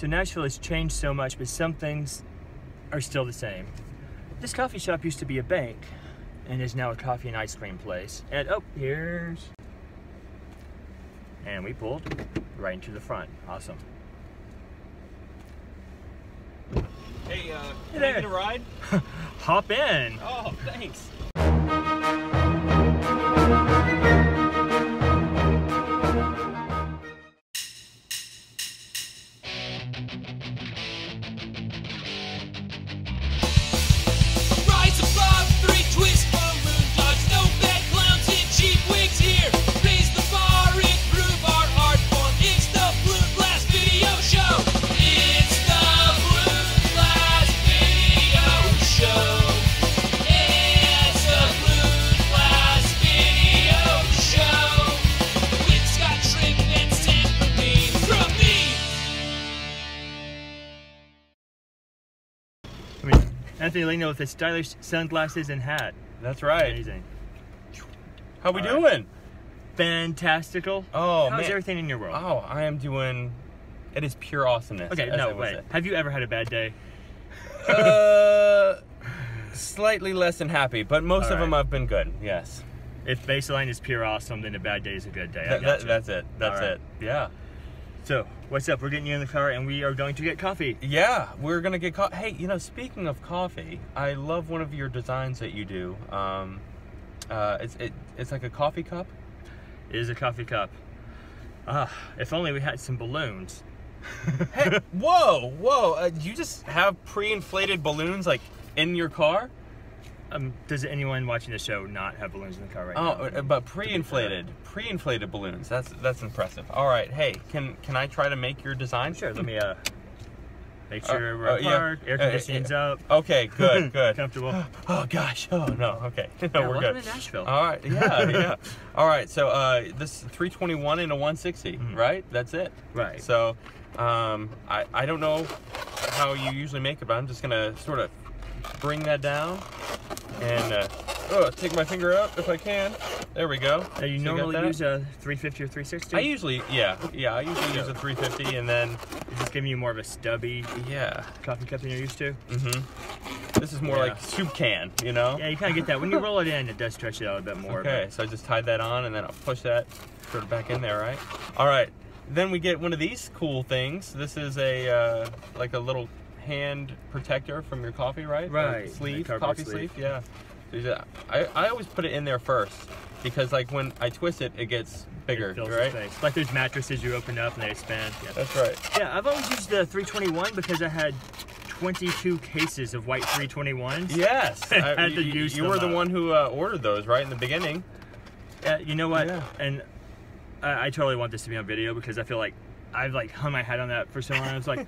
So Nashville has changed so much, but some things are still the same. This coffee shop used to be a bank and is now a coffee and ice cream place. And oh, and we pulled right into the front. Awesome. Hey, can I get a ride? Hop in. Oh, thanks. Anthony Leno with his stylish sunglasses and hat. That's right. Amazing. How we doing? Fantastical. Oh, How's man. everything in your world? Oh, I am doing... It is pure awesomeness. Okay, no, wait. Have you ever had a bad day? Slightly less than happy, but most of them have been good, yes. If baseline is pure awesome, then a bad day is a good day. That's it. That's it. Yeah. So, what's up? We're getting you in the car and we are going to get coffee. Yeah, we're going to get coffee. Hey, you know, speaking of coffee, I love one of your designs that you do. It's like a coffee cup. It is a coffee cup. If only we had some balloons. Hey, whoa. You just have pre-inflated balloons like in your car? Does anyone watching the show not have balloons in the car right now? Oh, but pre-inflated balloons. That's impressive. All right, hey, can I try to make your design? Sure. Let me make sure we're apart. Air conditioning's up. Okay, good. Comfortable. Oh gosh. Oh no. Okay. No, we're welcome good. to Nashville. All right. Yeah. All right. So this is 321 and a 160, right? That's it. Right. So I don't know how you usually make it, but I'm just gonna sort of bring that down and take my finger up if I can. There we go. Now you normally use a 350 or 360? I usually use a 350, and then is this giving you more of a stubby coffee cup than you're used to? This is more like soup can, you know? Yeah, you kind of get that. When you roll it in, it does stretch it out a bit more. Okay, so I just tied that on, and then I'll push that sort of back in there, right? All right. Then we get one of these cool things. This is a like a little hand protector from your coffee, right? Right. Sleeve, coffee sleeve. Yeah. I always put it in there first because like when I twist it, it gets bigger, right? Like those mattresses you open up and they expand. Yeah. That's right. Yeah, I've always used the 321 because I had 22 cases of white 321s. Yes. I had to use them. You were the one who ordered those, right, in the beginning. You know what? Yeah. And I totally want this to be on video because I feel like I've like hung my head on that for so long. I was like,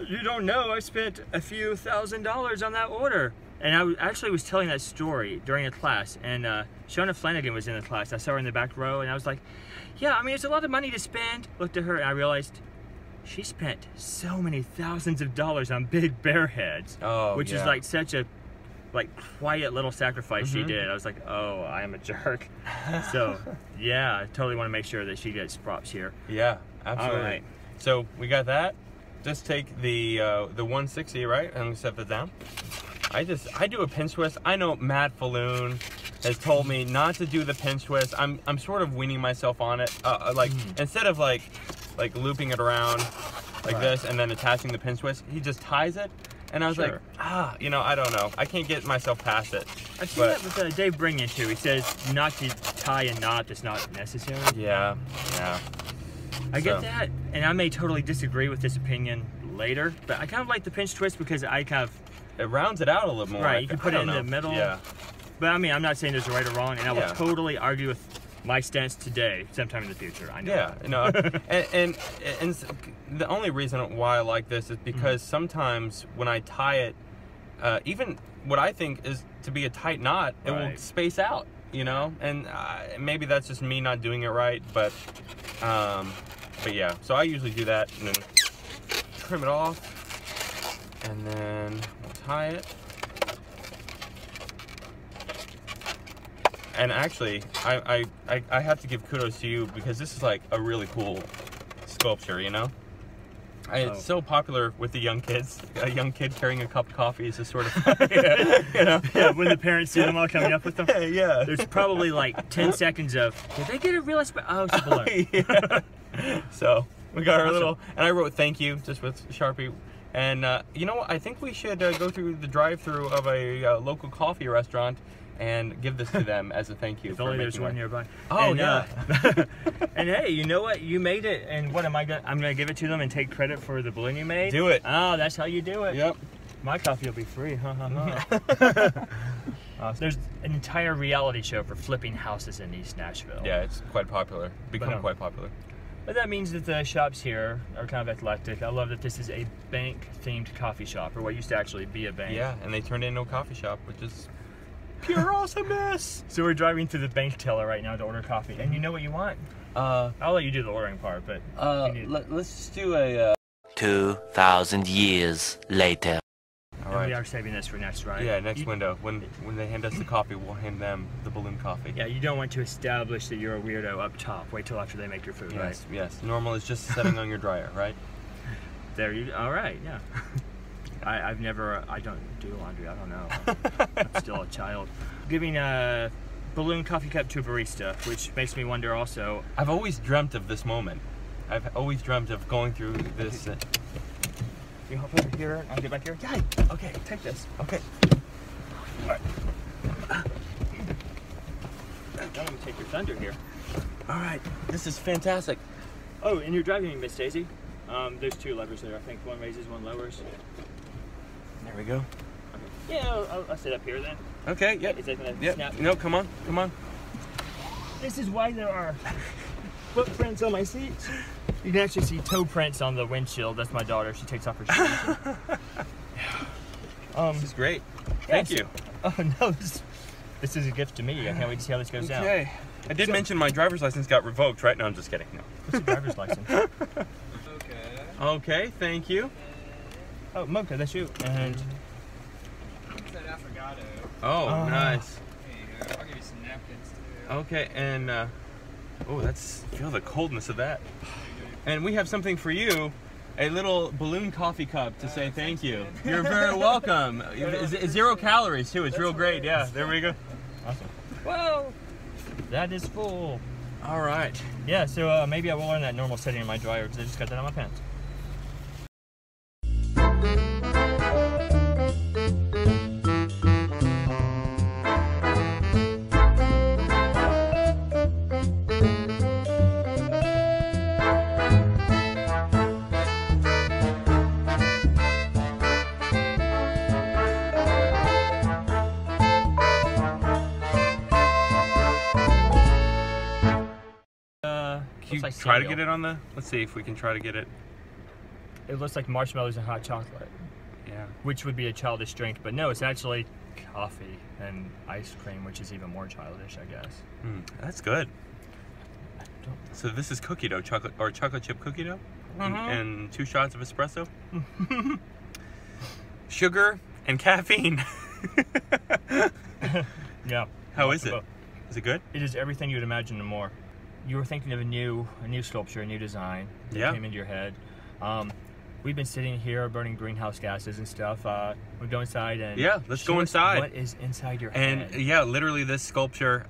you don't know, I spent a few $1,000s on that order. And I actually was telling that story during a class, and Shona Flanagan was in the class. I saw her in the back row, and I was like, yeah, I mean, it's a lot of money to spend. Looked at her, and I realized she spent so many thousands of dollars on big bear heads, which is like such a quiet little sacrifice she did. I was like, oh, I am a jerk. So, yeah, I totally want to make sure that she gets props here. Yeah, absolutely. All right. So we got that. Just take the 160, right, and set that down. I do a pinch twist. I know Matt Falloon has told me not to do the pinch twist. I'm sort of weaning myself on it. Instead of like looping it around like this and then attaching the pinch twist, he just ties it. And I was like, you know, I don't know. I can't get myself past it. I've seen that with Dave Bringen too. He says not to tie a knot that's not necessary. Yeah. I get that, and I may totally disagree with this opinion later, but I kind of like the pinch twist because it rounds it out a little more. Right, you can put it in the middle. Yeah. But I mean, I'm not saying there's a right or wrong, and I will totally argue with my stance today, sometime in the future. I know. Yeah, no, and the only reason why I like this is because sometimes when I tie it, even what I think is to be a tight knot, it will space out, you know, and maybe that's just me not doing it right, but yeah, so I usually do that and then trim it off, and then we'll tie it. And actually, I have to give kudos to you because this is like a really cool sculpture, you know? It's so popular with the young kids. A young kid carrying a cup of coffee is just sort of, you know? Yeah, when the parents see them all coming up with them. Yeah. There's probably like 10 seconds of, did they get a real oh, it's a balloon. Yeah. So we got our little, and I wrote thank you just with Sharpie. And you know what? I think we should go through the drive-through of a local coffee restaurant and give this to them as a thank you. If only there's one nearby. Oh, and, yeah. And hey, you know what? You made it, and what am I gonna? I'm gonna give it to them and take credit for the balloon you made. Do it. Oh, that's how you do it. Yep. My coffee will be free. There's an entire reality show for flipping houses in East Nashville. Yeah, it's quite popular. Become quite popular. But that means that the shops here are kind of eclectic. I love that this is a bank-themed coffee shop, or what used to actually be a bank. Yeah, and they turned it into a coffee shop, which is pure awesomeness. So we're driving to the bank teller right now to order coffee. And you know what you want? I'll let you do the ordering part, but let's just do a 2,000 years later. all right. We are saving this for next, right? Yeah, next window. When they hand us the coffee, we'll hand them the balloon coffee. Yeah, you don't want to establish that you're a weirdo up top. Wait till after they make your food, right? Yes, yes. Normal is just setting on your dryer, right? There you. All right, yeah. I don't do laundry. I don't know. I'm still a child. Giving a balloon coffee cup to a barista, which makes me wonder also. I've always dreamt of this moment. I've always dreamt of going through this. You hop over here. I'll get back here. Yay! Okay, take this. Okay. All right. Don't let me take your thunder here. All right. This is fantastic. Oh, and you're driving me, Miss Daisy. There's two levers there. I think one raises, one lowers. There we go. Okay. Yeah, I'll sit up here then. Okay. Yep. Is that gonna Yep. snap? No, come on. Come on. This is why there are footprints on my seats. You can actually see toe prints on the windshield. That's my daughter. She takes off her shoes. This is great. Thank you. Oh no, this is a gift to me. I can't wait to see how this goes down. Okay. I did mention my driver's license got revoked, right? No, I'm just kidding. No. What's your driver's license? Okay, thank you. Oh, Mocha, that's you. And Said affogato. Oh, nice. There you go. I'll give you some napkins too. Okay, and feel the coldness of that. And we have something for you, a little balloon coffee cup to say thank you. You're very welcome. It's 0 calories too. It's real great. Yeah, there we go. awesome. Whoa, that is full. All right. Yeah, so maybe I will learn that normal setting in my dryer because I just got that on my pants. Can you like try to cereal. get it on the? Let's see if we can try to get it. It looks like marshmallows and hot chocolate, Yeah. which would be a childish drink, but no, it's actually coffee and ice cream, which is even more childish, I guess. That's good. So this is cookie dough, chocolate chip cookie dough, and 2 shots of espresso, sugar and caffeine. Yeah. How is it? Is it good? It is everything you would imagine and more. You were thinking of a new sculpture, a new design that Yeah. came into your head. We've been sitting here burning greenhouse gases and stuff. We go inside and let's show go us inside. What is inside your And head? yeah, literally this sculpture,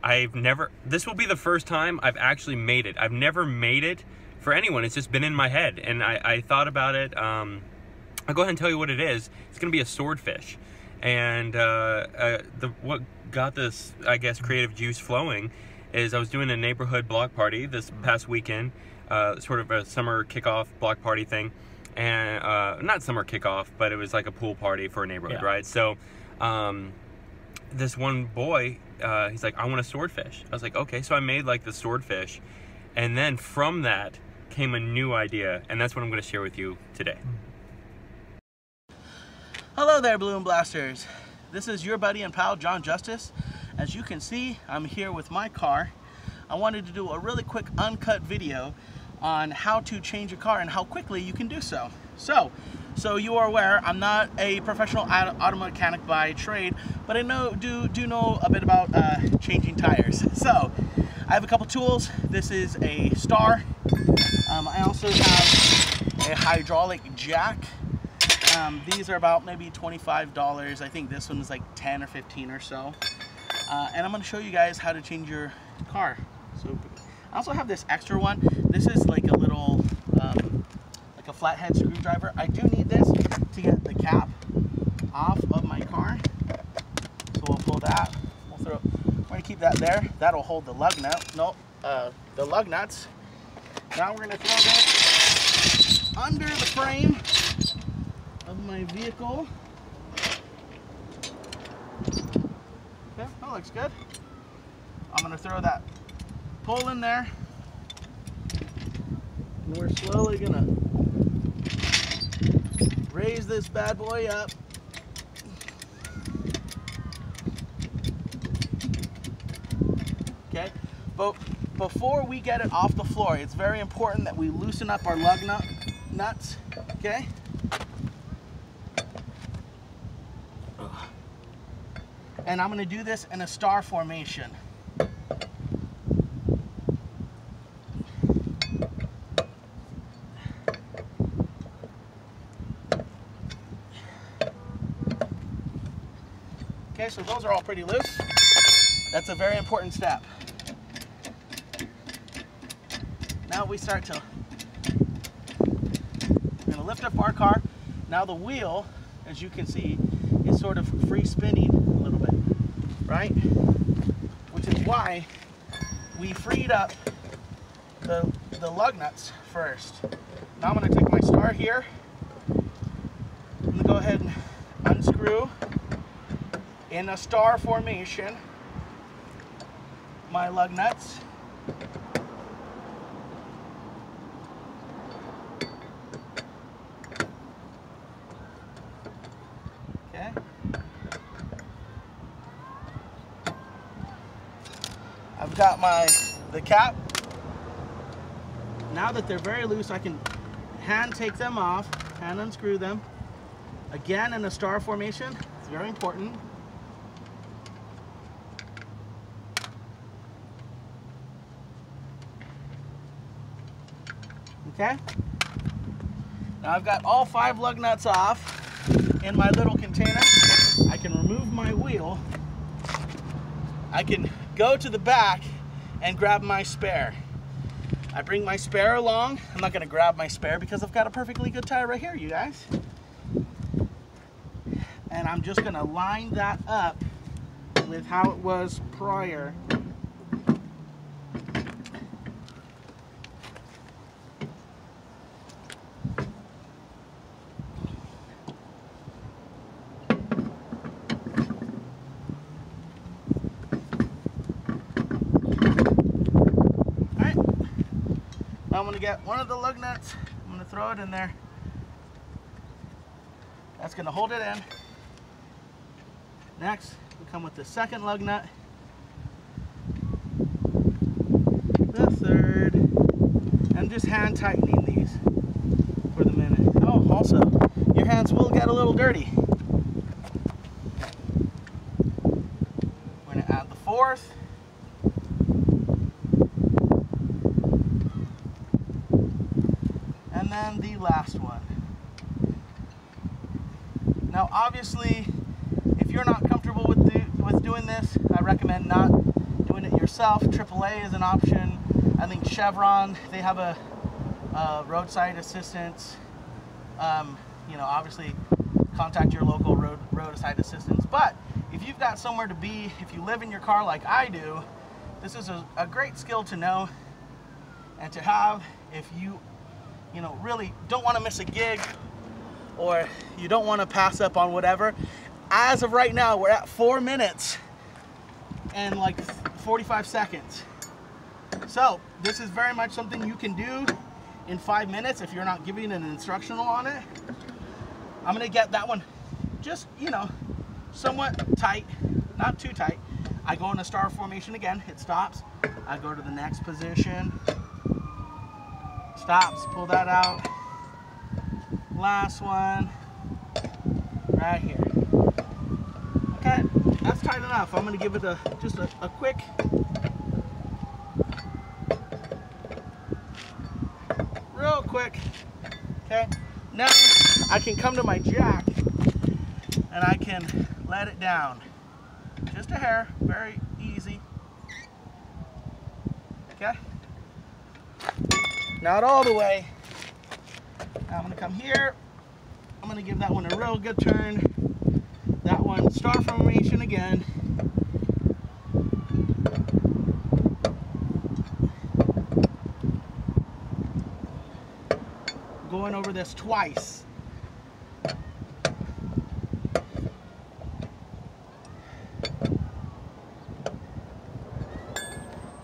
this will be the first time I've actually made it. I've never made it for anyone. It's just been in my head. And I thought about it. I'll go ahead and tell you what it is. It's going to be a swordfish. And what got this, I guess, creative juice flowing is I was doing a neighborhood block party this past weekend, sort of a summer kickoff block party thing. And not summer kickoff, but it was like a pool party for a neighborhood, right? So this one boy, he's like, I want a swordfish. I was like, okay. So I made like the swordfish, and then from that came a new idea, and that's what I'm going to share with you today. Hello there, Balloon Blasters. This is your buddy and pal, John Justice. As you can see, I'm here with my car. I wanted to do a really quick uncut video on how to change a car and how quickly you can do so. So you are aware, I'm not a professional auto mechanic by trade, but I do know a bit about changing tires. So I have a couple tools. This is a star. I also have a hydraulic jack. These are about maybe $25. I think this one is like 10 or 15 or so. And I'm going to show you guys how to change your car. So I also have this extra one. This is like a little, like a flathead screwdriver. I do need this to get the cap off of my car. So we'll pull that. We're going to keep that there. That'll hold the lug nut. The lug nuts. Now we're going to throw this under the frame of my vehicle. Okay, that looks good. I'm going to throw that pole in there. And we're slowly going to raise this bad boy up. Okay, but before we get it off the floor, it's very important that we loosen up our lug nuts, okay? And I'm gonna do this in a star formation. Okay, so those are all pretty loose. That's a very important step. Now we start to, we're gonna lift up our car. Now the wheel, as you can see, is sort of free spinning a little bit, right? Which is why we freed up the lug nuts first. Now I'm gonna take my star here. I'm gonna go ahead and unscrew in a star formation my lug nuts. Okay. I've got the cap. Now that they're very loose, I can hand take them off, hand unscrew them. Again, in a star formation. It's very important. Okay. Now I've got all 5 lug nuts off in my little container. I can remove my wheel. I can go to the back and grab my spare. I bring my spare along. I'm not going to grab my spare because I've got a perfectly good tire right here, you guys. And I'm just going to line that up with how it was prior. I'm going to get one of the lug nuts, I'm going to throw it in there. That's going to hold it in. Next, we come with the second lug nut. The third. And just hand tightening these for the minute. Oh, also, your hands will get a little dirty. We're going to add the fourth. And then the last one. Now obviously, if you're not comfortable with doing this, I recommend not doing it yourself. AAA is an option. I think Chevron, they have a roadside assistance. You know, obviously contact your local roadside assistance. But if you've got somewhere to be, if you live in your car like I do, this is a great skill to know and to have if you know, really don't want to miss a gig, or you don't want to pass up on whatever. As of right now, we're at 4 minutes and like 45 seconds. So this is very much something you can do in 5 minutes if you're not giving an instructional on it. I'm gonna get that one just, you know, somewhat tight, not too tight. I go in a star formation again, it stops. I go to the next position. Stops, pull that out. Last one, right here. Okay, that's tight enough. I'm gonna give it just a quick real quick. Okay, now I can come to my jack and I can let it down. Just a hair, very easy. Okay, not all the way. Now I'm gonna come here. I'm gonna give that one a real good turn. That one, star formation again. Going over this twice.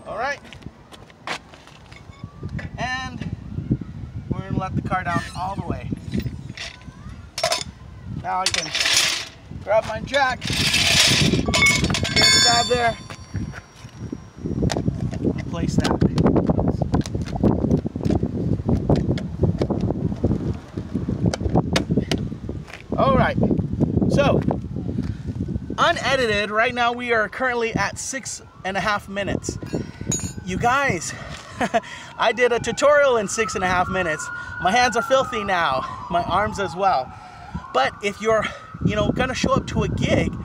All right. And we're gonna let the car down all the way. Now I can grab my jack, get it out there, and place that. All right, so unedited, right now we are currently at 6.5 minutes. You guys, I did a tutorial in 6.5 minutes. My hands are filthy now, my arms as well. But if you're, gonna show up to a gig,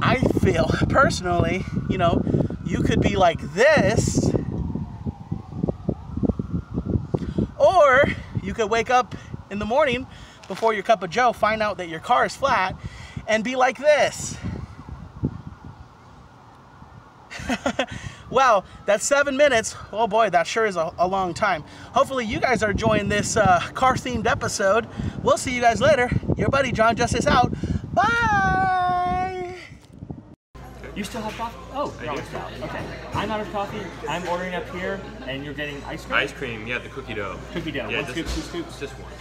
I feel personally, you could be like this, or you could wake up in the morning before your cup of joe, find out that your car is flat, and be like this. Wow, that's 7 minutes. Oh boy, that sure is a long time. Hopefully you guys are enjoying this car-themed episode. We'll see you guys later. Your buddy John Justice out. Bye! You still have coffee? Oh, I do. Okay. I'm out of coffee. I'm ordering up here, and you're getting ice cream? Ice cream, yeah, the cookie dough. Cookie dough. Yeah, One scoop, 2 scoops? Just one.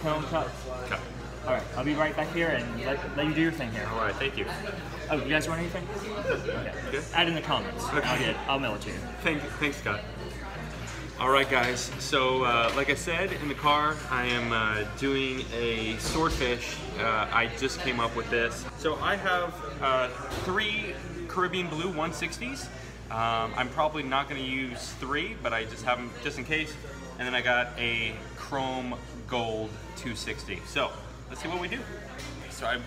Cone, cup. Cup. All right, I'll be right back here and let you do your thing here. All right, thank you. Oh, you guys want anything? Okay. Good. Add in the comments. Okay. I'll mail it to you. Thanks, Scott. All right, guys. So, like I said, in the car, I am doing a swordfish. I just came up with this. So I have 3 Caribbean Blue 160s. I'm probably not going to use 3, but I just have them just in case. And then I got a chrome gold 260. So let's see what we do. So I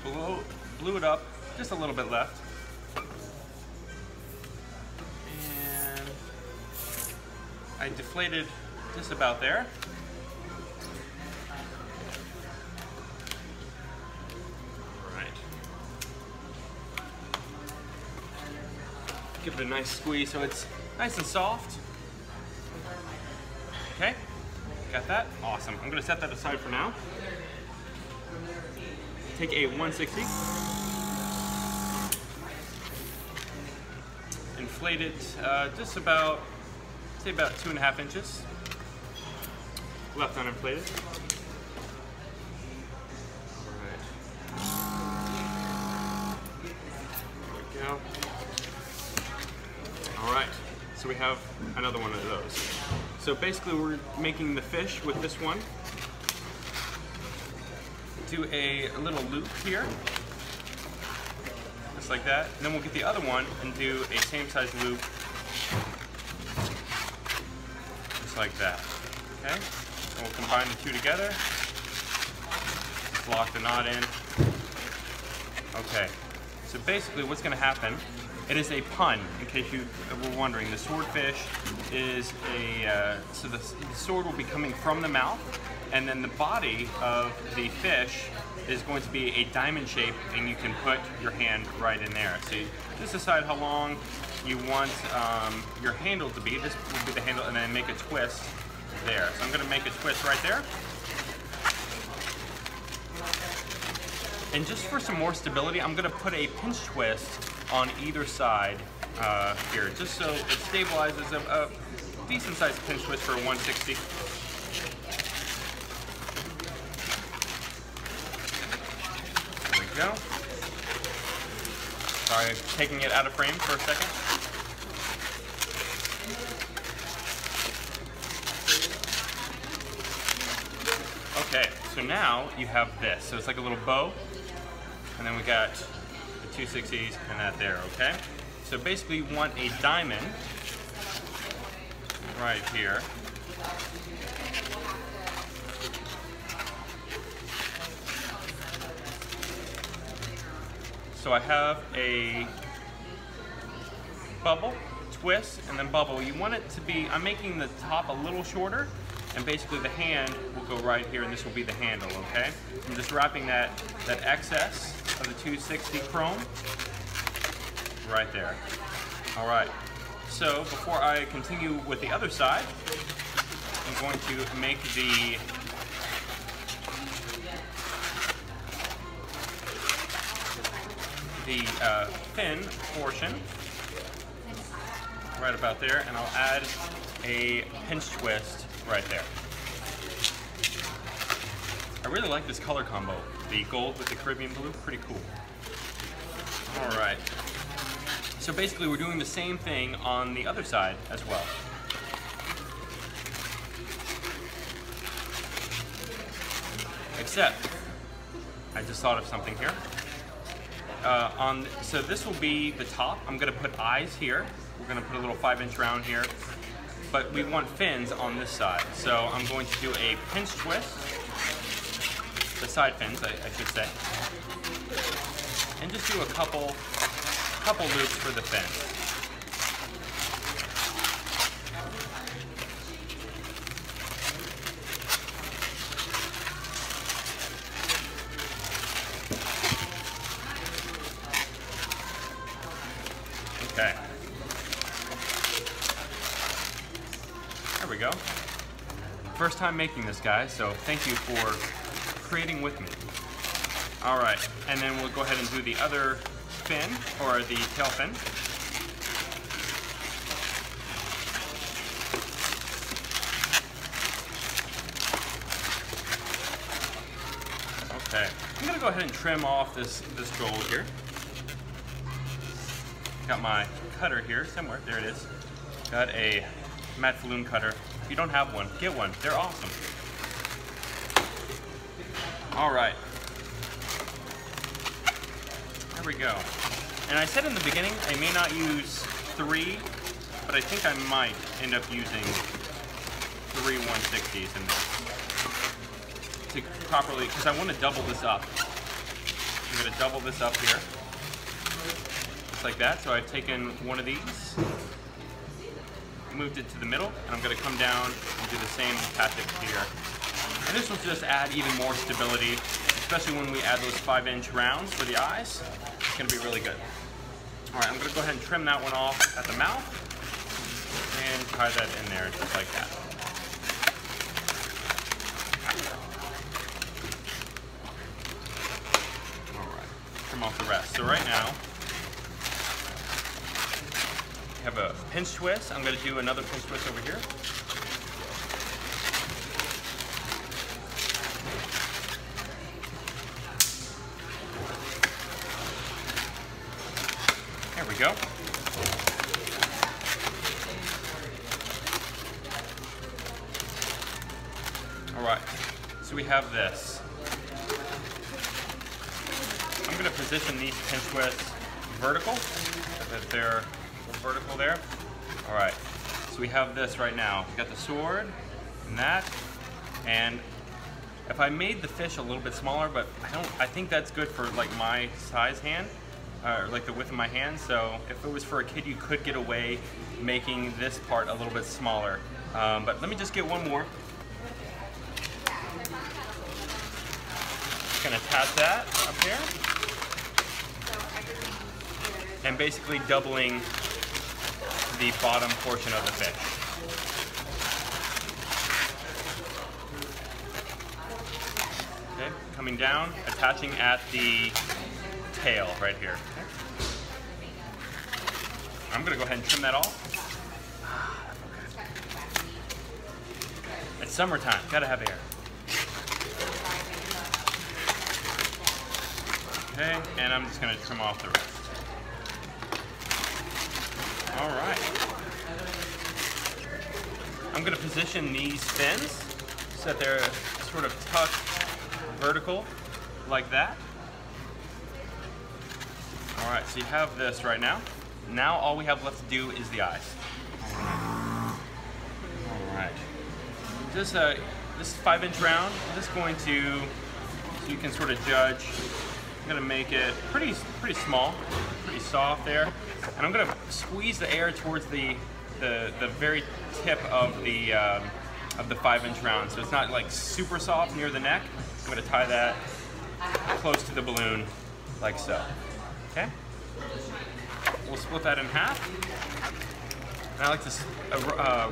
blew it up, just a little bit left. And I deflated just about there. All right. Give it a nice squeeze so it's nice and soft. Okay, got that? Awesome. I'm gonna set that aside for now. Take a 160. Inflate it just about, say about 2.5 inches. Left uninflated. All right. There we go. All right, so we have another one of those. So basically we're making the fish with this one. Do a little loop here, just like that. And then we'll get the other one and do a same size loop, just like that, okay? And we'll combine the 2 together, just lock the knot in. Okay, so basically what's gonna happen, it is a pun, in case you were wondering. The swordfish is so the sword will be coming from the mouth, and then the body of the fish is going to be a diamond shape, and you can put your hand right in there. So you just decide how long you want your handle to be. This will be the handle, and then make a twist there. So I'm gonna make a twist right there. And just for some more stability, I'm gonna put a pinch twist on either side here, just so it stabilizes a decent sized pinch twist for a 160. There we go. Sorry, taking it out of frame for a second. Okay, so now you have this. So it's like a little bow, and then we got 260s and that there, okay? So basically you want a diamond right here. So I have a bubble, twist, and then bubble. You want it to be, I'm making the top a little shorter, and basically the hand will go right here, and this will be the handle, okay? I'm just wrapping that excess of the 260 chrome right there. All right, so before I continue with the other side, I'm going to make the fin portion right about there, and I'll add a pinch twist right there. I really like this color combo, the gold with the Caribbean blue, pretty cool. All right, so basically we're doing the same thing on the other side as well. Except, I just thought of something here. So this will be the top. I'm gonna put eyes here. We're gonna put a little 5-inch round here, but we want fins on this side. So I'm going to do a pinch twist, the side fins, I should say, and just do a couple loops for the fins. Okay. There we go. First time making this, guys, so thank you for creating with me. All right, and then we'll go ahead and do the other fin, or the tail fin. Okay, I'm gonna go ahead and trim off this gold here. Got my cutter here somewhere. There it is. Got a matte falloon cutter. If you don't have one, get one. They're awesome. All right. There we go. And I said in the beginning, I may not use 3, but I think I might end up using 3 160s in this to properly, because I want to double this up. I'm going to double this up here. Like that. So I've taken one of these, moved it to the middle, and I'm going to come down and do the same tactic here. And this will just add even more stability, especially when we add those 5-inch rounds for the eyes. It's going to be really good. All right, I'm going to go ahead and trim that one off at the mouth and tie that in there just like that. All right, trim off the rest. So right now, have a pinch twist. I'm going to do another pinch twist over here. There we go. All right, so we have this. I'm going to position these pinch twists vertical, so that they're vertical there. All right, so we have this right now. We got the sword and that, and if I made the fish a little bit smaller, but I think that's good for like my size hand, or like the width of my hand. So if it was for a kid, you could get away making this part a little bit smaller. But let me just get one more. Just gonna attach that up here, and basically doubling the bottom portion of the fish. Okay, coming down, attaching at the tail right here. Okay. I'm gonna go ahead and trim that off. Okay. It's summertime, gotta have air. Okay, and I'm just gonna trim off the rest. All right. I'm going to position these fins so that they're sort of tucked vertical like that. All right, so you have this right now. Now all we have left to do is the eyes. All right. This is 5-inch round. I'm just going to, so you can sort of judge I'm gonna make it pretty small, pretty soft there, and I'm gonna squeeze the air towards the very tip of the 5-inch round, so it's not like super soft near the neck. I'm gonna tie that close to the balloon, like so. Okay. We'll split that in half. And I like this.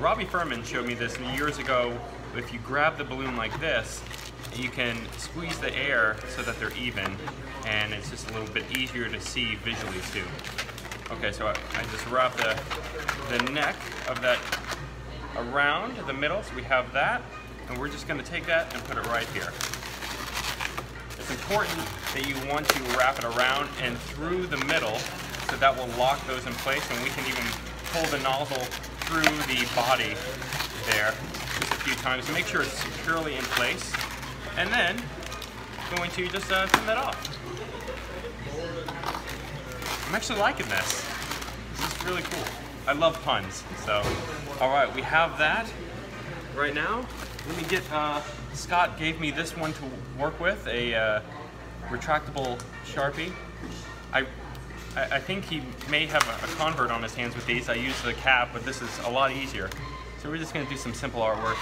Robbie Furman showed me this years ago. If you grab the balloon like this, you can squeeze the air so that they're even, and it's just a little bit easier to see visually too. Okay, so I just wrap the neck of that around the middle, so we have that, and we're just going to take that and put it right here. It's important that you want to wrap it around and through the middle, so that will lock those in place, and we can even pull the nozzle through the body there just a few times to make sure it's securely in place. And then going to just trim that off. I'm actually liking this. This is really cool. I love puns. So, all right, we have that right now. Let me get. Scott gave me this one to work with, a retractable Sharpie. I think he may have a convert on his hands with these. I use the cap, but this is a lot easier. So we're just going to do some simple artwork.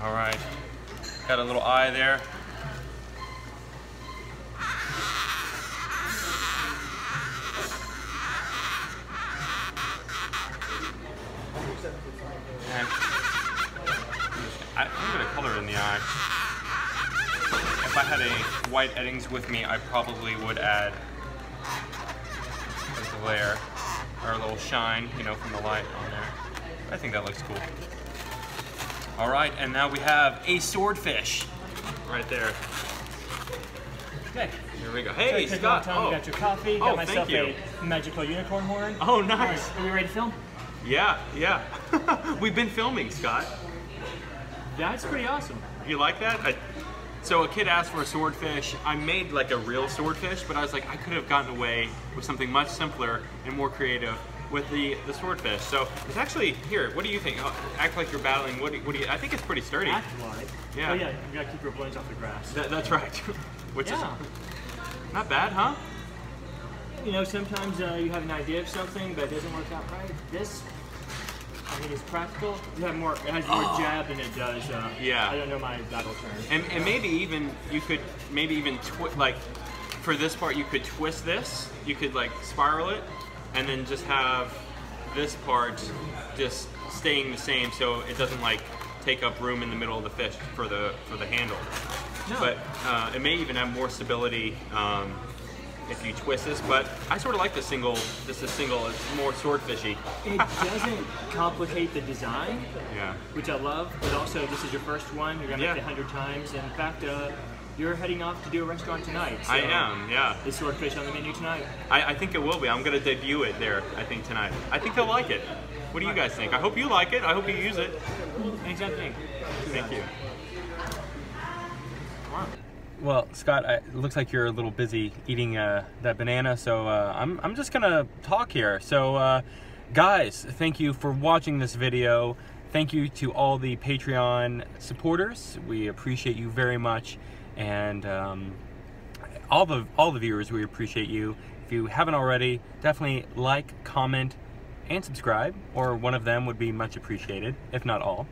All right, got a little eye there. And I'm going to color in the eye. If I had a white Eddings with me, I probably would add a glare or a little shine, you know, from the light on there. I think that looks cool. All right, and now we have a swordfish right there. Okay. Here we go. Hey, so Scott. Oh. Got your coffee. Got myself thank you. a magical unicorn horn. Oh, nice. Right, are we ready to film? Yeah. We've been filming, Scott. Yeah, it's pretty awesome. You like that? So a kid asked for a swordfish. I made like a real swordfish, but I was like, I could have gotten away with something much simpler and more creative with the swordfish. So it's actually, here, what do you think? Act like you're battling. What do you, I think it's pretty sturdy. Act like. Yeah. Oh yeah, you gotta keep your balloons off the grass. That's right. Which yeah. is not bad, huh? You know, sometimes you have an idea of something, but it doesn't work out right. This, I think, is practical. It has more jab than it does. Yeah. I don't know my battle turn. And maybe even you could like for this part you could twist this. You could like spiral it, and then just have this part just staying the same, so it doesn't like take up room in the middle of the fish for the handle. No. But it may even have more stability if you twist this. But I sort of like the single. This is single. It's more swordfishy. It doesn't complicate the design. Yeah. Which I love. But also, this is your first one. You're gonna make it 100 times. And in fact, you're heading off to do a restaurant tonight. So I am. Yeah. Is swordfish on the menu tonight? I think it will be. I'm gonna debut it there. I think tonight. I think they'll like it. What do you guys think? I hope you like it. I hope you use it. Exactly. Thank you. Well, Scott, it looks like you're a little busy eating that banana, so I'm just gonna talk here. So, guys, thank you for watching this video. Thank you to all the Patreon supporters. We appreciate you very much, and all the viewers. We appreciate you. If you haven't already, definitely like, comment, and subscribe, or one of them would be much appreciated, if not all.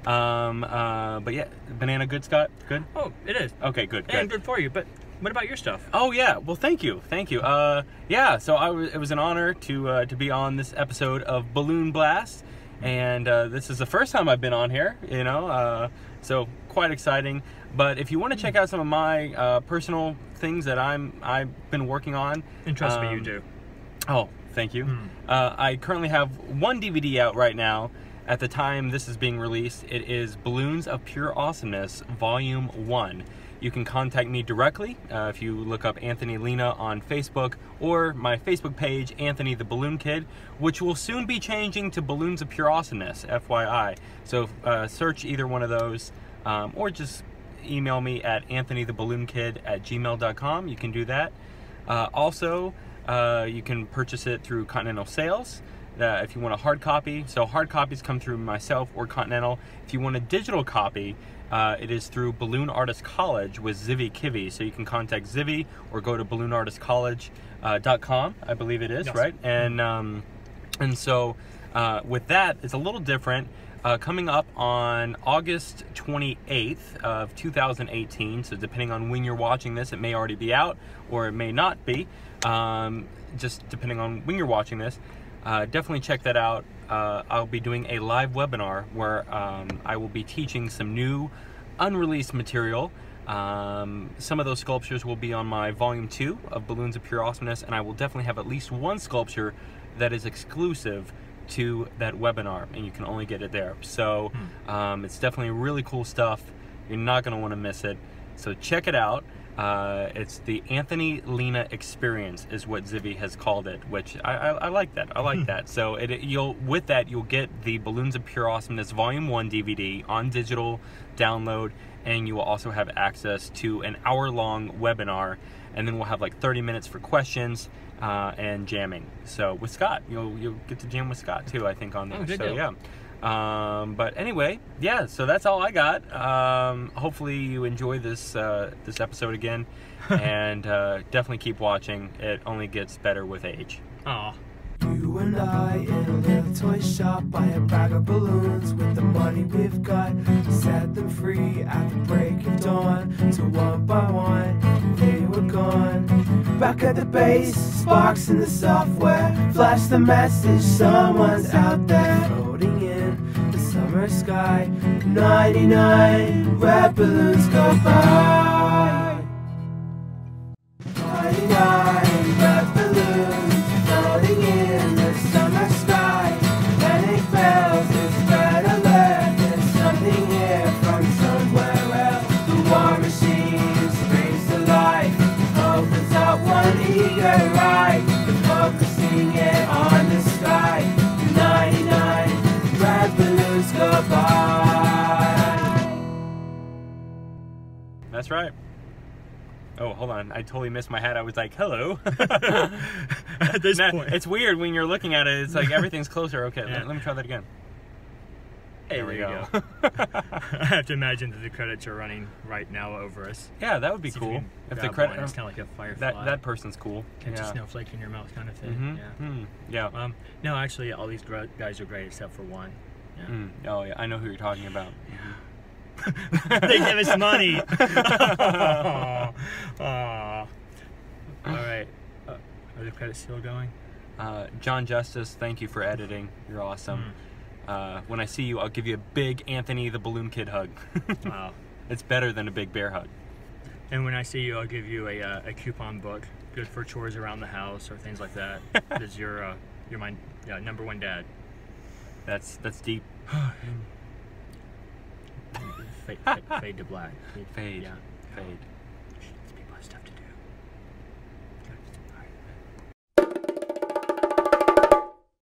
But yeah, banana good, Scott? Good? Oh, it is. Okay, good. And good for you, but what about your stuff? Oh yeah, well thank you. Yeah, so it was an honor to be on this episode of Balloon Blast, and this is the first time I've been on here, you know, so quite exciting. But if you want to check out some of my personal things that I've been working on, and trust me, you do. Oh, thank you. I currently have one DVD out right now. At the time this is being released, it is Balloons of Pure Awesomeness, Volume 1. You can contact me directly if you look up Anthony Lena on Facebook, or my Facebook page, Anthony the Balloon Kid, which will soon be changing to Balloons of Pure Awesomeness, FYI. So search either one of those, or just email me at anthonytheballoonkid@gmail.com. You can do that. Also, you can purchase it through Continental Sales. if you want a hard copy, so hard copies come through myself or Continental. If you want a digital copy, it is through Balloon Artist College with Zivy Kivy. So you can contact Zivy or go to balloonartistcollege.com, I believe it is, yes. right? And so with that, it's a little different. Coming up on August 28th of 2018, so depending on when you're watching this, it may already be out or it may not be, just depending on when you're watching this. Definitely check that out. I'll be doing a live webinar where I will be teaching some new unreleased material. Some of those sculptures will be on my volume 2 of Balloons of Pure Awesomeness, and I will definitely have at least one sculpture that is exclusive to that webinar, and you can only get it there. So it's definitely really cool stuff. You're not going to want to miss it. So check it out. It's the Anthony Lena Experience is what Zivy has called it, which I like that. I like that. So with that you'll get the Balloons of Pure Awesomeness Volume 1 DVD on digital download, and you will also have access to an hour-long webinar, and then we'll have like 30 minutes for questions and jamming. So with Scott, you'll get to jam with Scott too, I think, on there. Good so deal. yeah. But anyway, yeah, so that's all I got. Hopefully you enjoy this this episode again, and definitely keep watching. It only gets better with age. Aw. You and I in a little toy shop, buy a bag of balloons with the money we've got, set them free at the break of dawn. So one by one they were gone. Back at the base, sparks in the software flash the message, someone's out there floating in the summer sky. 99 red balloons go by. 99 red balloons floating in the summer sky. Panic bells, it's red alert. There's something here from somewhere else. The war machine springs to life, opens up one eager ride, focusing it on the sky. 99 red balloons go by. That's right. Oh, hold on. I totally missed my hat. I was like, hello. At this Now, point. it's weird when you're looking at it. It's like everything's closer. Okay, Yeah. let me try that again. Hey, There we there you go. I have to imagine that the credits are running right now over us. Yeah, that would be See cool. If the the credit, it's kind of like a firefly. that person's cool. Catch Yeah. a snowflake in your mouth kind of thing. Mm-hmm. Yeah. Yeah. No, actually, all these guys are great except for one. Yeah. Mm. Oh yeah, I know who you're talking about. They give us money. Aw. Aw. All right. Are the credits still going? John Justice, thank you for editing. You're awesome. When I see you, I'll give you a big Anthony the Balloon Kid hug. Wow. It's better than a big bear hug. And when I see you, I'll give you a coupon book, good for chores around the house or things like that. Because you're my number one dad. That's deep. Fade to black. Fade. Yeah. Fade. People have stuff to do.